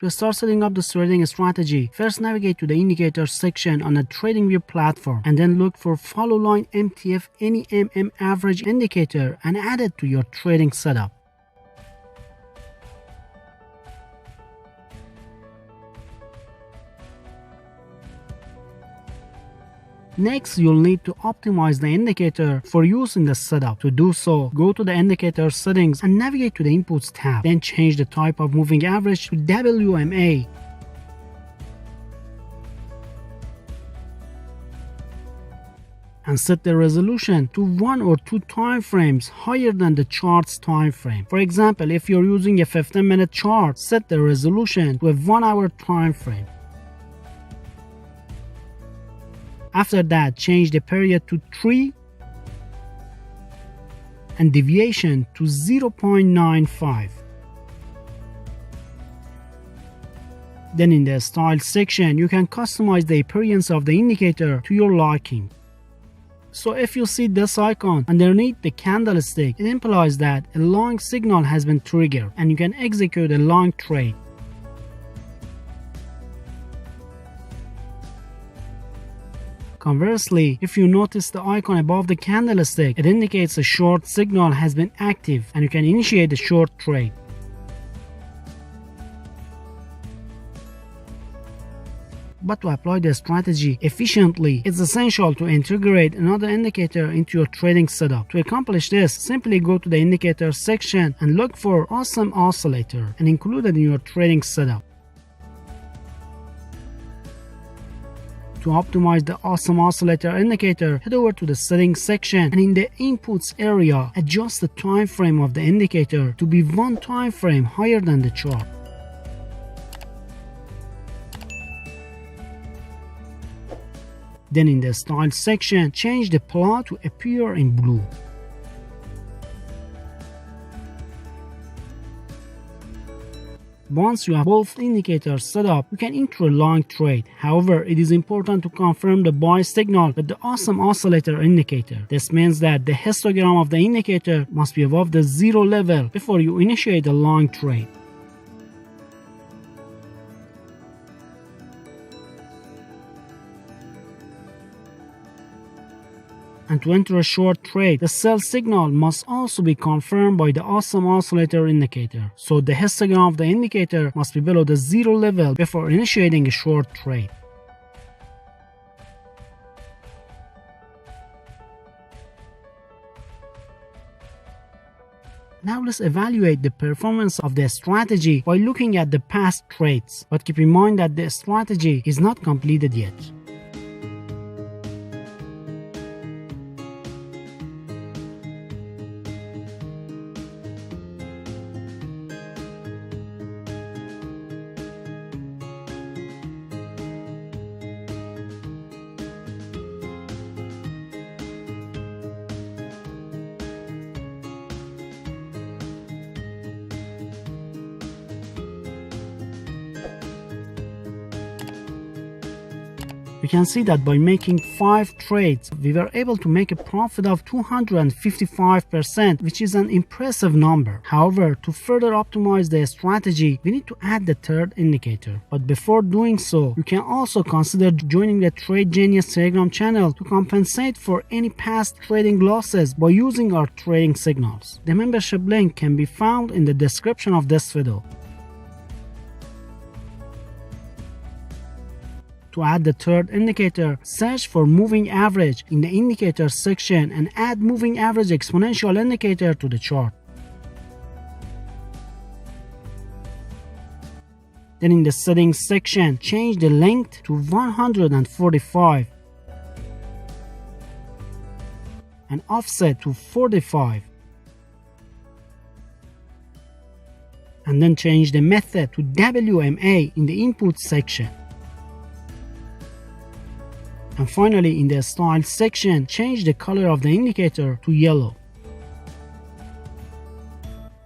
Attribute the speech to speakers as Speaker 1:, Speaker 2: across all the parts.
Speaker 1: To start setting up this trading strategy, first navigate to the indicator section on the TradingView platform and then look for follow line MTF any MM average indicator and add it to your trading setup. Next, you'll need to optimize the indicator for use in the setup. To do so, go to the indicator settings and navigate to the inputs tab. Then change the type of moving average to WMA. And set the resolution to 1 or 2 time frames higher than the chart's time frame. For example, if you're using a 15-minute chart, set the resolution to a 1-hour time frame. After that, change the period to 3 and deviation to 0.95. Then in the style section, you can customize the appearance of the indicator to your liking. So if you see this icon underneath the candlestick, it implies that a long signal has been triggered and you can execute a long trade. Conversely, if you notice the icon above the candlestick, it indicates a short signal has been active and you can initiate a short trade. But to apply the strategy efficiently, it's essential to integrate another indicator into your trading setup. To accomplish this, simply go to the indicator section and look for Awesome Oscillator and include it in your trading setup. To optimize the Awesome Oscillator indicator, head over to the settings section and in the inputs area, adjust the time frame of the indicator to be 1 time frame higher than the chart. Then in the style section, change the plot to appear in blue. Once you have both indicators set up, you can enter a long trade. However, it is important to confirm the buy signal with the Awesome Oscillator indicator. This means that the histogram of the indicator must be above the 0 level before you initiate a long trade. And to enter a short trade, the sell signal must also be confirmed by the Awesome Oscillator indicator. So the histogram of the indicator must be below the 0 level before initiating a short trade. Now let's evaluate the performance of the strategy by looking at the past trades. But keep in mind that the strategy is not completed yet. We can see that by making 5 trades, we were able to make a profit of 255%, which is an impressive number. However, to further optimize the strategy, we need to add the third indicator. But before doing so, you can also consider joining the Trade Genius Telegram channel to compensate for any past trading losses by using our trading signals. The membership link can be found in the description of this video. To add the third indicator, search for moving average in the indicator section and add moving average exponential indicator to the chart. Then in the settings section, change the length to 145 and offset to 45. And then change the method to WMA in the input section. And finally, in the style section, change the color of the indicator to yellow.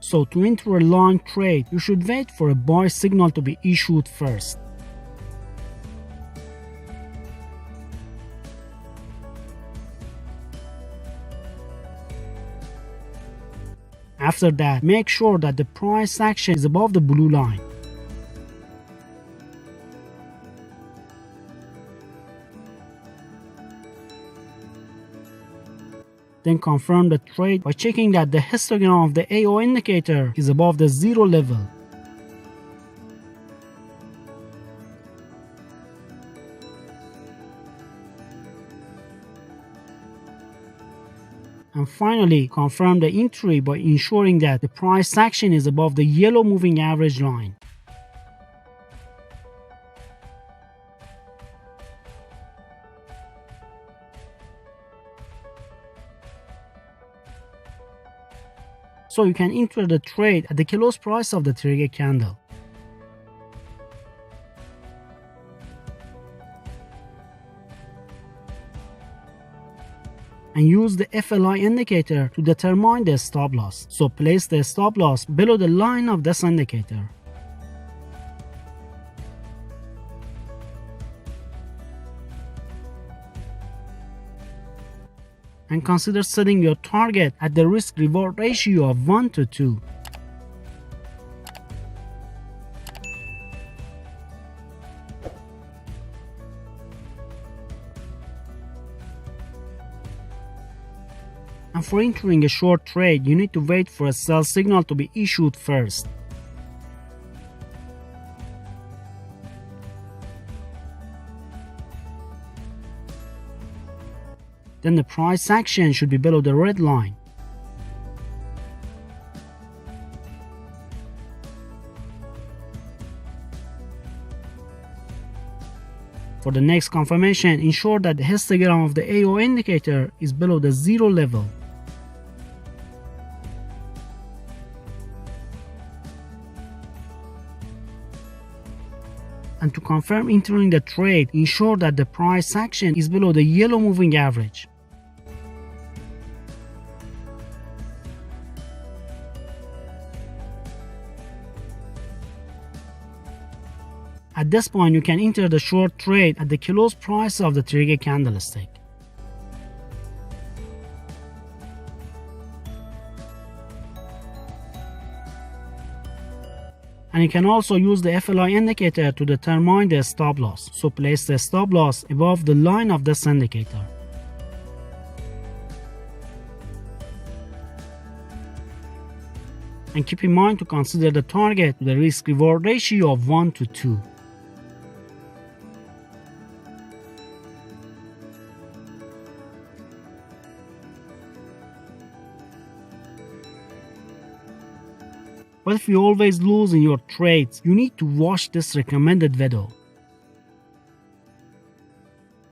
Speaker 1: So to enter a long trade, you should wait for a buy signal to be issued first. After that, make sure that the price action is above the blue line. Then confirm the trade by checking that the histogram of the AO indicator is above the 0 level. And finally, confirm the entry by ensuring that the price action is above the yellow moving average line. So you can enter the trade at the close price of the trigger candle. And use the FLI indicator to determine the stop loss. So place the stop loss below the line of this indicator. And consider setting your target at the risk-reward ratio of 1 to 2. And for entering a short trade, you need to wait for a sell signal to be issued first. Then the price action should be below the red line. For the next confirmation, ensure that the histogram of the AO indicator is below the 0 level. And to confirm entering the trade, ensure that the price action is below the yellow moving average. At this point, you can enter the short trade at the close price of the trigger candlestick. And you can also use the FLI indicator to determine the stop loss. So place the stop loss above the line of this indicator. And keep in mind to consider the target with a risk-reward ratio of 1 to 2. But if you always lose in your trades, you need to watch this recommended video.